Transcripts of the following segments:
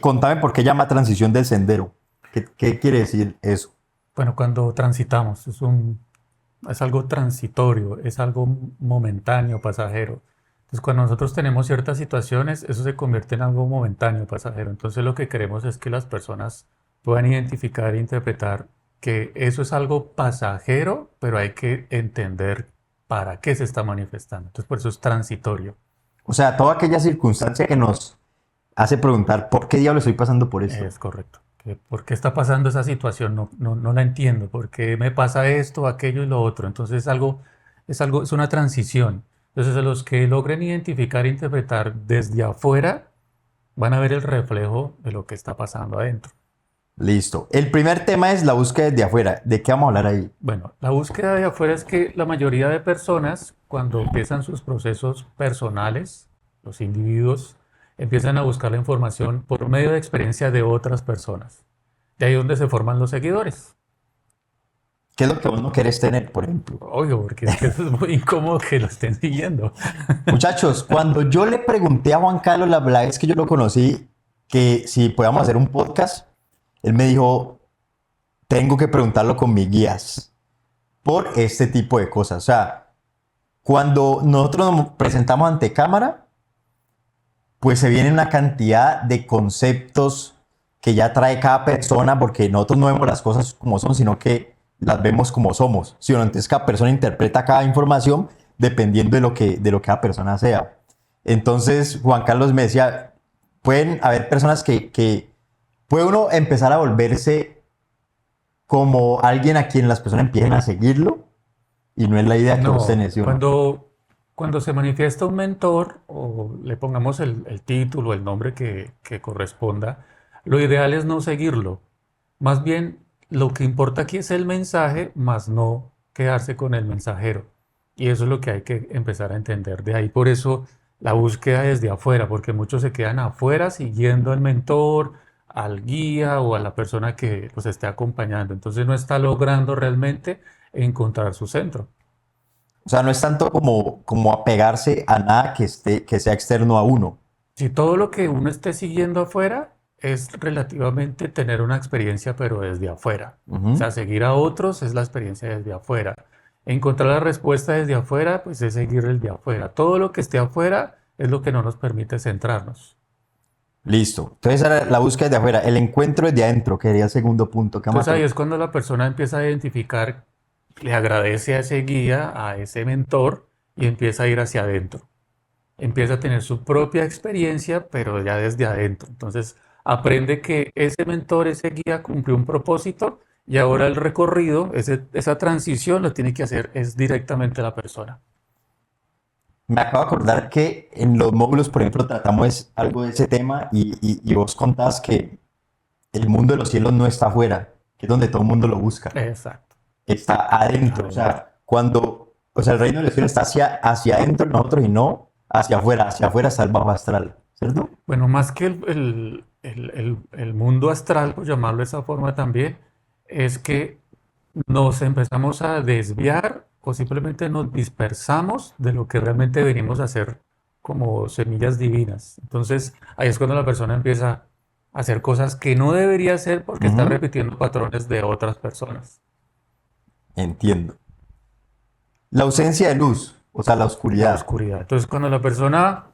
Contame por qué llama transición del sendero. ¿Qué quiere decir eso? Bueno, cuando transitamos, es algo transitorio, es algo momentáneo, pasajero. Entonces, cuando nosotros tenemos ciertas situaciones, eso se convierte en algo momentáneo, pasajero. Entonces, lo que queremos es que las personas puedan identificar e interpretar que eso es algo pasajero, pero hay que entender para qué se está manifestando. Entonces, por eso es transitorio. O sea, toda aquella circunstancia que nos hace preguntar por qué diablo estoy pasando por esto. Es correcto. ¿Por qué está pasando esa situación? No la entiendo. ¿Por qué me pasa esto, aquello y lo otro? Entonces es una transición. Entonces los que logren identificar e interpretar desde afuera van a ver el reflejo de lo que está pasando adentro. Listo. El primer tema es la búsqueda desde afuera. ¿De qué vamos a hablar ahí? Bueno, la búsqueda de afuera es que la mayoría de personas, cuando empiezan sus procesos personales, los individuos empiezan a buscar la información por medio de experiencia de otras personas. De ahí donde se forman los seguidores. ¿Qué es lo que vos no querés tener, por ejemplo? Obvio, porque es que eso es muy incómodo que lo estén siguiendo. Muchachos, cuando yo le pregunté a Juan Carlos la vez que yo lo conocí que si podíamos hacer un podcast, él me dijo, tengo que preguntarlo con mis guías por este tipo de cosas. O sea, cuando nosotros nos presentamos ante cámara, pues se viene una cantidad de conceptos que ya trae cada persona, porque nosotros no vemos las cosas como son, sino que las vemos como somos. ¿Sí o no? Entonces cada persona interpreta cada información dependiendo de lo que cada persona sea. Entonces Juan Carlos me decía, pueden haber personas que puede uno empezar a volverse como alguien a quien las personas empiecen a seguirlo, y no es la idea que vos No, tenés, ¿sí o no? cuando se manifiesta un mentor, o le pongamos el título, el nombre que corresponda, lo ideal es no seguirlo. Más bien, lo que importa aquí es el mensaje, más no quedarse con el mensajero. Y eso es lo que hay que empezar a entender. De ahí por eso la búsqueda desde afuera, porque muchos se quedan afuera siguiendo al mentor, al guía o a la persona que los esté acompañando. Entonces no está logrando realmente encontrar su centro. O sea, no es tanto como apegarse a nada que sea externo a uno. Si todo lo que uno esté siguiendo afuera es relativamente tener una experiencia, pero desde afuera. O Ujú. sea, seguir a otros es la experiencia desde afuera. Encontrar la respuesta desde afuera, pues es seguir el de afuera. Todo lo que esté afuera es lo que no nos permite centrarnos. Listo. Entonces era la búsqueda de afuera. El encuentro desde adentro, que sería el segundo punto que vamos Entonces a ahí tratar. es cuando la persona empieza a identificar, le agradece a ese guía, a ese mentor y empieza a ir hacia adentro. Empieza a tener su propia experiencia, pero ya desde adentro. Entonces, aprende que ese mentor, ese guía cumplió un propósito y ahora el recorrido, esa transición lo tiene que hacer es directamente la persona. Me acabo de acordar que en los módulos, por ejemplo, tratamos algo de ese tema y vos contás que el mundo de los cielos no está afuera, que es donde todo el mundo lo busca. Exacto. Está adentro. O Adentro. sea, o sea, el reino de los cielos está hacia adentro de nosotros y no hacia afuera. Hacia afuera está el bajo astral, ¿cierto? Bueno, más que el mundo astral, por llamarlo de esa forma también, es que nos empezamos a desviar o simplemente nos dispersamos de lo que realmente venimos a hacer como semillas divinas. Entonces, ahí es cuando la persona empieza a hacer cosas que no debería hacer porque está Ujú. repitiendo patrones de otras personas. Entiendo. La ausencia de luz, o sea, la La oscuridad. oscuridad. Entonces, cuando la persona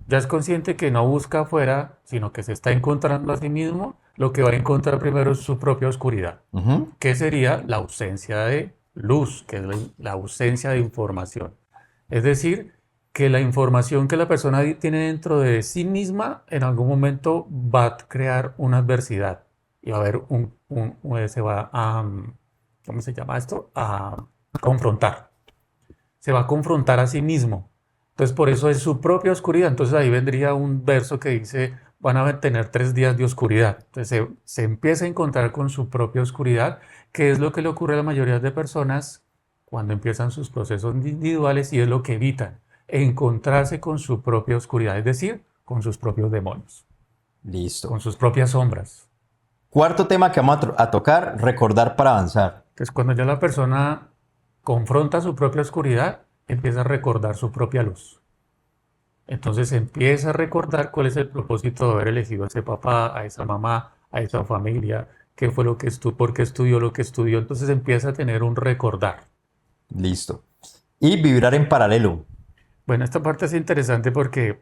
ya es consciente que no busca afuera, sino que se está encontrando a sí mismo, lo que va a encontrar primero es su propia oscuridad, Ujú. que sería la ausencia de luz, que es la ausencia de información. Es decir, que la información que la persona tiene dentro de sí misma en algún momento va a crear una adversidad y va a haber se va a, ¿cómo se llama esto? A confrontar. Se va a confrontar a sí mismo. Entonces, por eso es su propia oscuridad. Entonces, ahí vendría un verso que dice, van a tener 3 días de oscuridad. Entonces, se empieza a encontrar con su propia oscuridad, que es lo que le ocurre a la mayoría de personas cuando empiezan sus procesos individuales y es lo que evitan, encontrarse con su propia oscuridad, es decir, con sus propios demonios, con Listo. sus propias sombras. Cuarto tema que vamos a tocar, recordar para avanzar. Entonces, cuando ya la persona confronta su propia oscuridad, empieza a recordar su propia luz. Entonces empieza a recordar cuál es el propósito de haber elegido a ese papá, a esa mamá, a esa familia, qué fue lo que estudió, por qué estudió lo que estudió. Entonces empieza a tener un recordar. Listo. Y vibrar en paralelo. Bueno, esta parte es interesante porque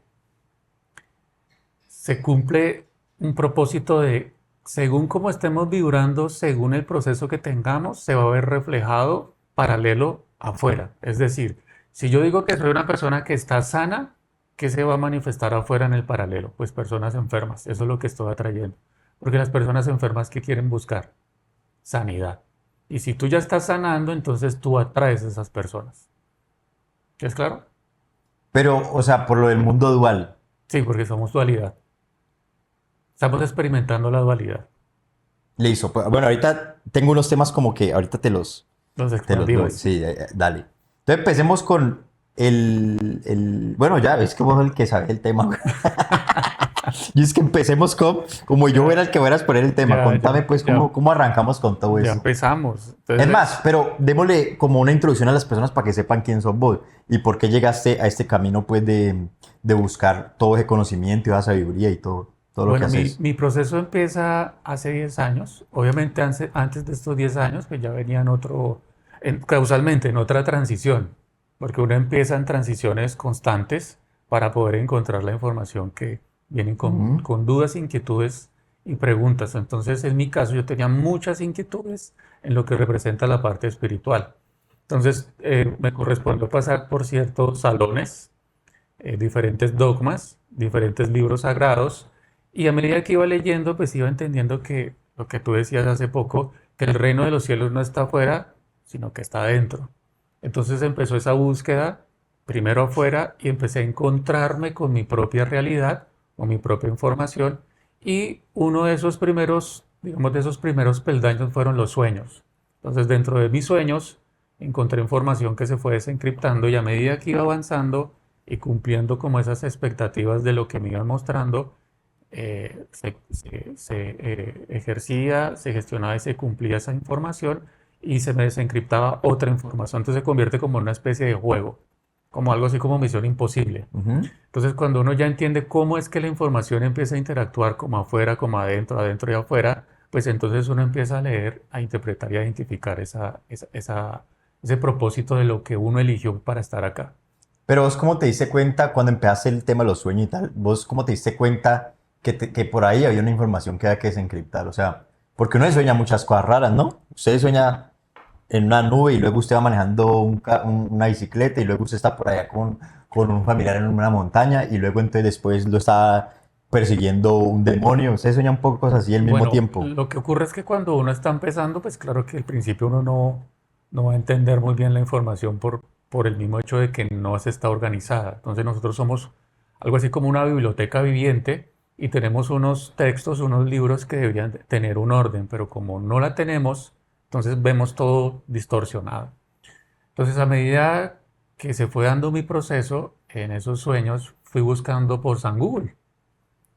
se cumple un propósito de, según cómo estemos vibrando, según el proceso que tengamos, se va a ver reflejado paralelo afuera. Es decir, si yo digo que soy una persona que está sana, ¿qué se va a manifestar afuera en el paralelo? Pues personas enfermas. Eso es lo que estoy atrayendo. Porque las personas enfermas, ¿qué quieren buscar? Sanidad. Y si tú ya estás sanando, entonces tú atraes a esas personas. ¿Es claro? Pero, o sea, por lo del mundo dual. Sí, porque somos dualidad. Estamos experimentando la dualidad. Listo. Pues, bueno, ahorita tengo unos temas como que ahorita Los te los doy. expandidos. Sí, dale. Entonces empecemos con bueno, ya, es que vos sos el que sabe el tema. Y es que empecemos como yo Ya, era el que fuera a exponer el tema. ya, Contame ya, pues ya, cómo arrancamos con todo ya eso. empezamos. Es Entonces, más, pero démosle como una introducción a las personas para que sepan quién sos vos y por qué llegaste a este camino pues de buscar todo ese conocimiento y esa sabiduría y todo lo que bueno, mi, haces. mi proceso empieza hace 10 años. Obviamente antes de estos 10 años, pues ya venía causalmente en otra transición, porque uno empieza en transiciones constantes para poder encontrar la información que vienen Ujú. con dudas, inquietudes y preguntas. Entonces, en mi caso, yo tenía muchas inquietudes en lo que representa la parte espiritual. Entonces, me correspondió pasar por ciertos salones, diferentes dogmas, diferentes libros sagrados, y a medida que iba leyendo, pues iba entendiendo que lo que tú decías hace poco, que el reino de los cielos no está afuera, sino que está adentro. Entonces empezó esa búsqueda, primero afuera, y empecé a encontrarme con mi propia realidad, con mi propia información, y uno de esos primeros, digamos, de esos primeros peldaños fueron los sueños. Entonces, dentro de mis sueños, encontré información que se fue desencriptando y a medida que iba avanzando, y cumpliendo como esas expectativas de lo que me iban mostrando, ejercía, se gestionaba y se cumplía esa información y se me desencriptaba otra información. Entonces se convierte como en una especie de juego, como algo así como misión imposible. Ujú. Entonces cuando uno ya entiende cómo es que la información empieza a interactuar como afuera, como adentro, adentro y afuera, pues entonces uno empieza a leer, a interpretar y a identificar ese propósito de lo que uno eligió para estar acá. Pero vos cómo te diste cuenta cuando empezaste el tema de los sueños y tal, vos cómo te diste cuenta que por ahí había una información que había que desencriptar, o sea, porque uno sueña muchas cosas raras, ¿no? Usted sueña en una nube y luego usted va manejando una bicicleta y luego usted está por allá con un familiar en una montaña y luego entonces después lo está persiguiendo un demonio. Usted sueña un poco cosas así al mismo Bueno, tiempo. lo que ocurre es que cuando uno está empezando, pues claro que al principio uno no va a entender muy bien la información por el mismo hecho de que no se está organizada. Entonces nosotros somos algo así como una biblioteca viviente y tenemos unos textos, unos libros que deberían tener un orden, pero como no la tenemos, entonces vemos todo distorsionado. Entonces a medida que se fue dando mi proceso en esos sueños, fui buscando por San Google.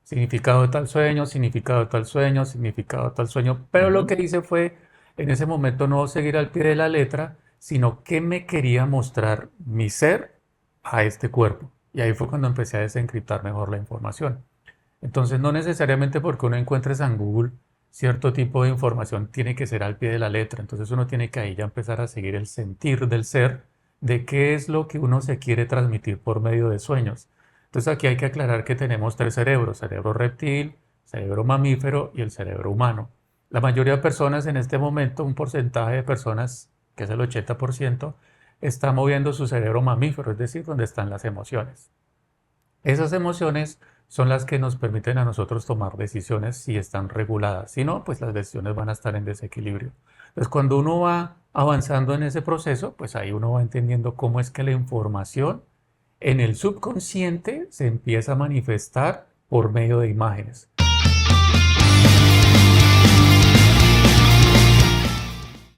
Significado de tal sueño, significado de tal sueño, significado de tal sueño. Pero lo Ujú. que hice fue, en ese momento, no seguir al pie de la letra, sino que me quería mostrar mi ser a este cuerpo. Y ahí fue cuando empecé a desencriptar mejor la información. Entonces, no necesariamente porque uno encuentre en Google cierto tipo de información tiene que ser al pie de la letra. Entonces, uno tiene que ahí ya empezar a seguir el sentir del ser, de qué es lo que uno se quiere transmitir por medio de sueños. Entonces aquí hay que aclarar que tenemos tres cerebros: cerebro reptil, cerebro mamífero y el cerebro humano. La mayoría de personas en este momento, un porcentaje de personas, que es el 80%, está moviendo su cerebro mamífero, es decir, donde están las emociones. Esas emociones son las que nos permiten a nosotros tomar decisiones si están reguladas. Si no, pues las decisiones van a estar en desequilibrio. Entonces, cuando uno va avanzando en ese proceso, pues ahí uno va entendiendo cómo es que la información en el subconsciente se empieza a manifestar por medio de imágenes.